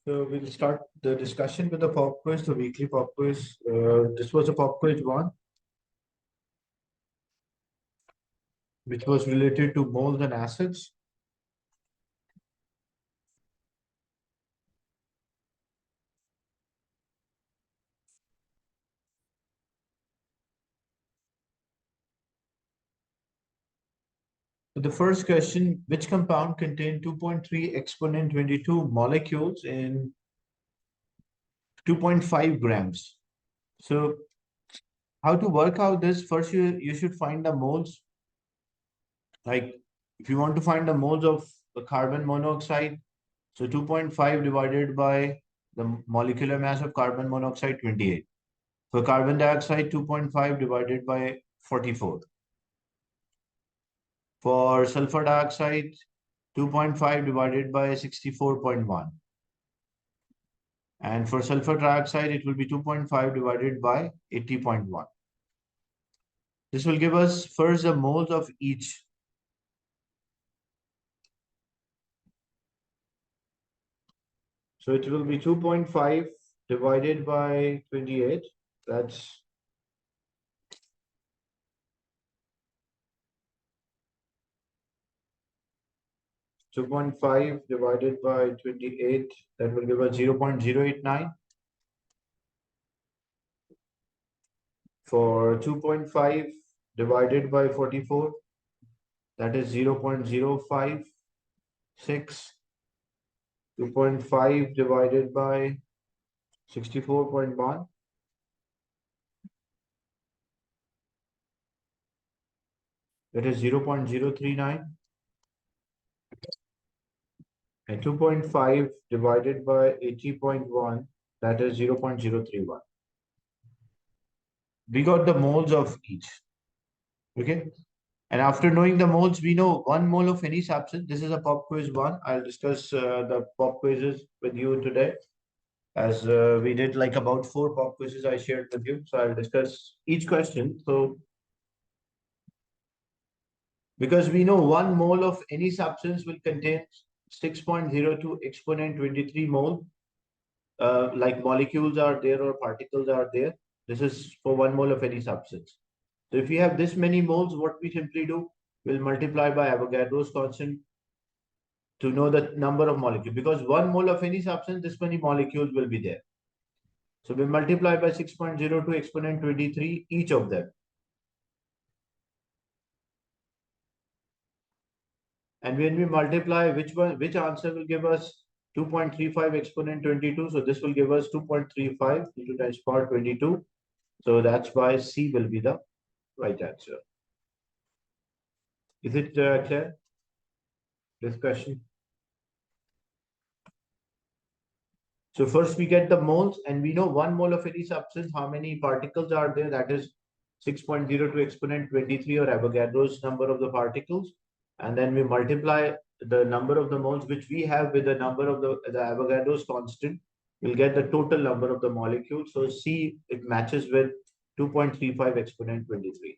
So we'll start the discussion with the pop quiz, the weekly pop quiz. This was a pop quiz one, which was related to moles and acids. So the first question, which compound contained 2.3 exponent 22 molecules in 2.5 grams? So how to work out this? First, you should find the moles. Like if you want to find the moles of the carbon monoxide, so 2.5 divided by the molecular mass of carbon monoxide, 28. For carbon dioxide, 2.5 divided by 44. For sulfur dioxide, 2.5 divided by 64.1. And for sulfur trioxide, it will be 2.5 divided by 80.1. This will give us first the moles of each. So it will be 2.5 divided by 28. That's 2.5 divided by 28. That will give us 0.089. For 2.5 divided by 44, that is 0.056. 2.5 divided by 64.1. That is 0.039. And 2.5 divided by 80.1, that is 0.031. We got the moles of each. Okay. And after knowing the moles, we know 1 mole of any substance. This is a pop quiz one. I'll discuss the pop quizzes with you today. As we did like about 4 pop quizzes I shared with you. So I'll discuss each question. So because we know 1 mole of any substance will contain 6.02 exponent 23 mole, like molecules are there or particles are there. This is for 1 mole of any substance. So if we have this many moles, what we simply do, we'll multiply by Avogadro's constant to know the number of molecules. Because 1 mole of any substance, this many molecules will be there. So we multiply by 6.02 exponent 23, each of them. And when we multiply, which answer will give us 2.35 exponent 22? So this will give us 2.35 into 10 to the power 22. So that's why C will be the right answer. Is it clear? Discussion. So first we get the moles, and we know 1 mole of any substance, how many particles are there? That is 6.02 exponent 23, or Avogadro's number of the particles. And then we multiply the number of the moles which we have with the number of the Avogadro's constant. We'll get the total number of the molecules. So C, it matches with 2.35 exponent 23.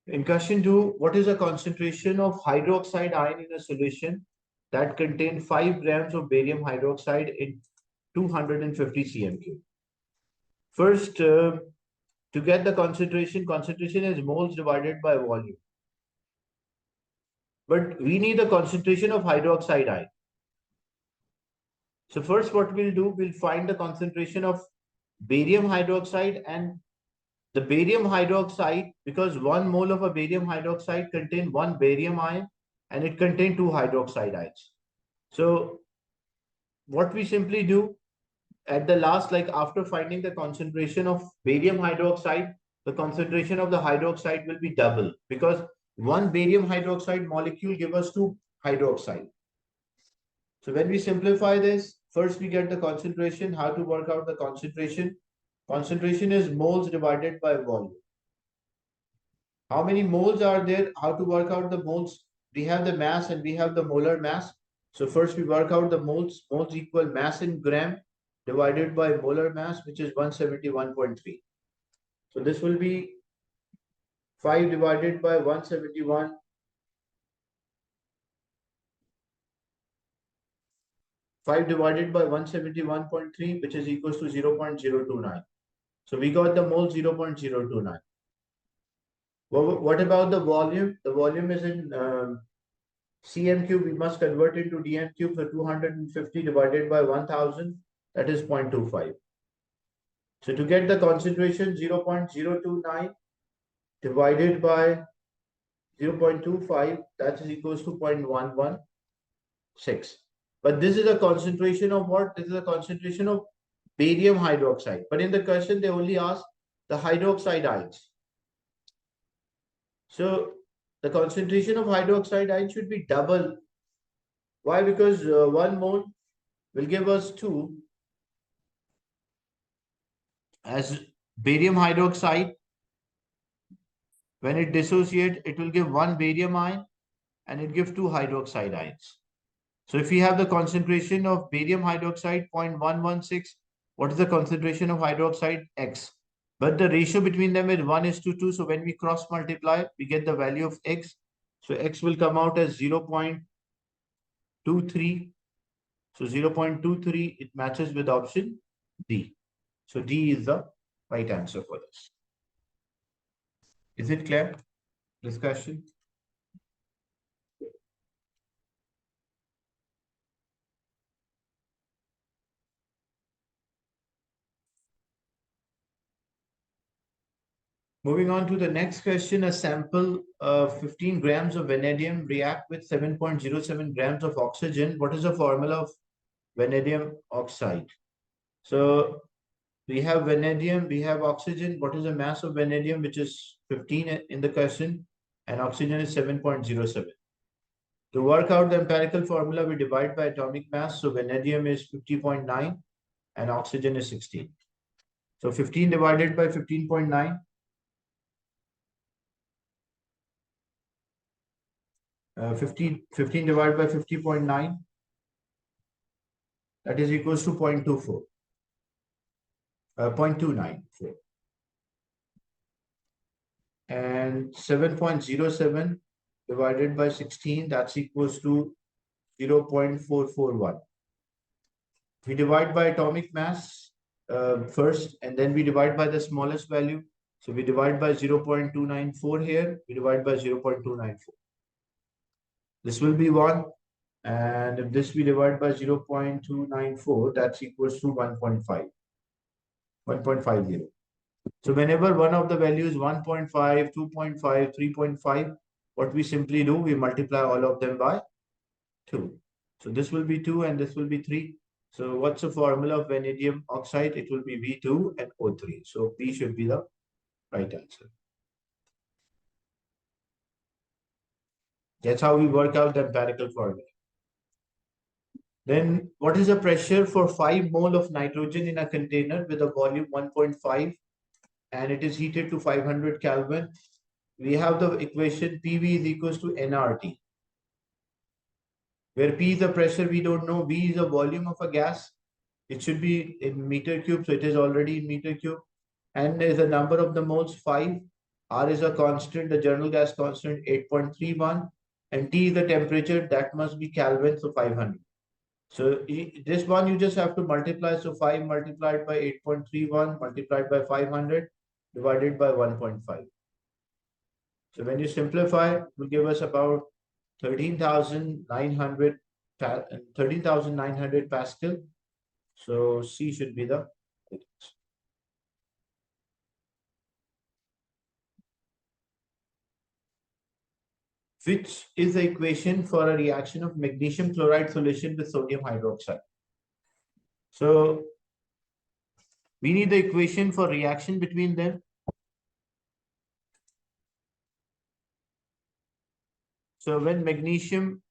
In question 2, what is the concentration of hydroxide ion in a solution that contains 5 grams of barium hydroxide in 250 cm3? First, to get the concentration is moles divided by volume. But we need the concentration of hydroxide ion. So first what we'll do, we'll find the concentration of barium hydroxide, and the barium hydroxide, because 1 mole of a barium hydroxide contains 1 barium ion and it contains 2 hydroxide ions. So what we simply do at the last, like after finding the concentration of barium hydroxide, the concentration of the hydroxide will be double, because 1 barium hydroxide molecule gives us 2 hydroxide. So when we simplify this, first we get the concentration. How to work out the concentration? Concentration is moles divided by volume. How many moles are there? How to work out the moles? We have the mass and we have the molar mass. So first we work out the moles. Moles equal mass in gram divided by molar mass, which is 171.3. So this will be 5 divided by 171 5 divided by 171.3, which is equals to 0.029. So we got the mole 0.029. What about the volume? The volume is in cm cube. We must convert into dm cube. So 250 divided by 1000, that is 0.25. So to get the concentration, 0.029 divided by 0.25, that is equals to 0.116. But this is a concentration of what? This is a concentration of barium hydroxide. But in the question, they only ask the hydroxide ions. So the concentration of hydroxide ion should be double. Why? Because 1 mole will give us 2 as barium hydroxide. When it dissociates, it will give 1 barium ion and it gives 2 hydroxide ions. So if we have the concentration of barium hydroxide 0.116, what is the concentration of hydroxide? X. But the ratio between them is 1:2. So when we cross multiply, we get the value of X. So X will come out as 0.23. So 0.23, it matches with option D. So D is the right answer for this. Is it clear? Discussion? Moving on to the next question, a sample of 15 grams of vanadium react with 7.07 grams of oxygen. What is the formula of vanadium oxide? So we have vanadium, we have oxygen. What is the mass of vanadium, which is 15 in the question, and oxygen is 7.07. To work out the empirical formula, we divide by atomic mass. So vanadium is 50.9 and oxygen is 16. So 15 divided by 15.9. 15 divided by 50.9, that is equals to 0.24, 0.294. And 7.07 divided by 16, that's equals to 0.441. We divide by atomic mass first, and then we divide by the smallest value. So we divide by 0.294 here, we divide by 0.294. This will be 1. And if this we divide by 0.294, that's equals to 1.5, 1.50. So whenever one of the values 1.5, 2.5, 3.5, what we simply do, we multiply all of them by 2. So this will be 2 and this will be 3. So what's the formula of vanadium oxide? It will be V2 and O3. So P should be the right answer. That's how we work out the empirical formula. Then what is the pressure for 5 mole of nitrogen in a container with a volume 1.5 and it is heated to 500 Kelvin? We have the equation PV is equals to nRT, where P is the pressure we don't know, V is the volume of a gas. It should be in meter cube, so it is already in meter cube. N is the number of the moles, 5. R is a constant, the general gas constant, 8.31. And T is the temperature, that must be Kelvin, so 500. So this one you just have to multiply. So 5 multiplied by 8.31 multiplied by 500 divided by 1.5. So when you simplify, it will give us about 13,900 Pascal. So C should be the right answer. Which is the equation for a reaction of magnesium chloride solution with sodium hydroxide? So we need the equation for reaction between them. So when magnesium,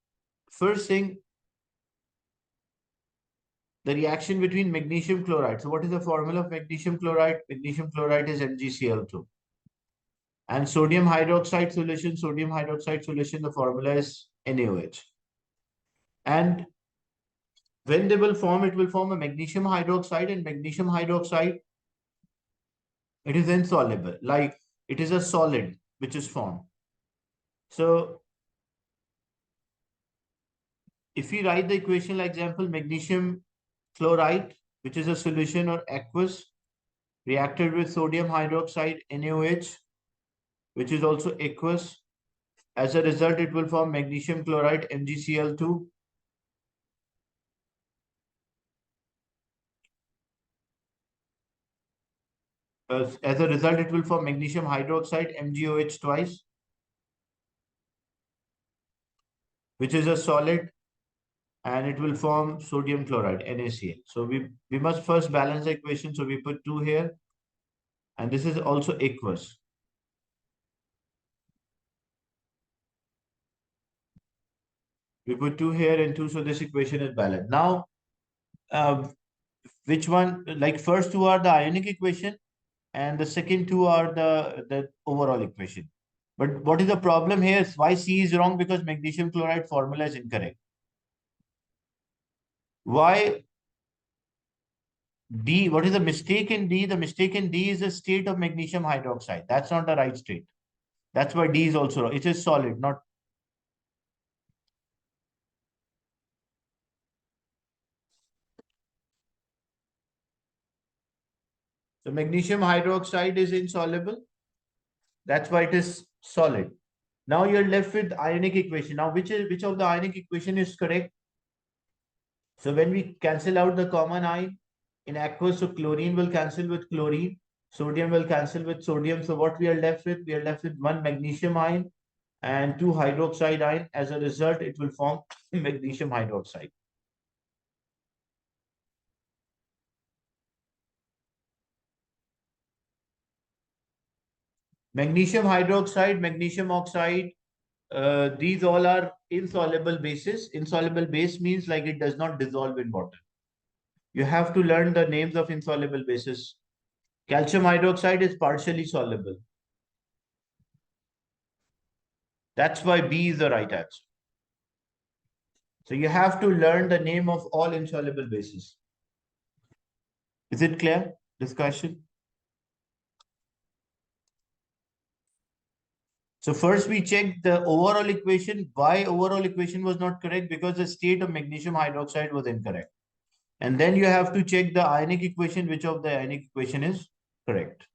first thing, the reaction between magnesium chloride. So what is the formula of magnesium chloride? Magnesium chloride is MgCl2. And sodium hydroxide solution, the formula is NaOH. And when they will form, it will form a magnesium hydroxide, and magnesium hydroxide, it is insoluble, like it is a solid which is formed. So if we write the equation, like example, magnesium chloride, which is a solution or aqueous, reacted with sodium hydroxide NaOH, which is also aqueous. As a result, it will form magnesium chloride MgCl2. As a result, it will form magnesium hydroxide MgOH twice, which is a solid, and it will form sodium chloride NaCl. So we must first balance the equation. So we put 2 here, and this is also aqueous. We put 2 here and 2, so this equation is balanced. Now, which one, like first two are the ionic equation, and the second two are the overall equation. But what is the problem here? Why C is wrong? Because magnesium chloride formula is incorrect. Why D? What is the mistake in D? The mistake in D is the state of magnesium hydroxide. That's not the right state. That's why D is also wrong. It is solid, not. So magnesium hydroxide is insoluble. That's why it is solid. Now you're left with ionic equation. Now which of the ionic equation is correct? So when we cancel out the common ion in aqueous, so chlorine will cancel with chlorine, sodium will cancel with sodium. So what we are left with? We are left with one magnesium ion and two hydroxide ion. As a result, it will form magnesium hydroxide. Magnesium hydroxide, magnesium oxide, these all are insoluble bases. Insoluble base means like it does not dissolve in water. You have to learn the names of insoluble bases. Calcium hydroxide is partially soluble. That's why B is the right answer. So you have to learn the name of all insoluble bases. Is it clear? Discussion? So first we check the overall equation. Why overall equation was not correct? Because the state of magnesium hydroxide was incorrect. And then you have to check the ionic equation, which of the ionic equation is correct.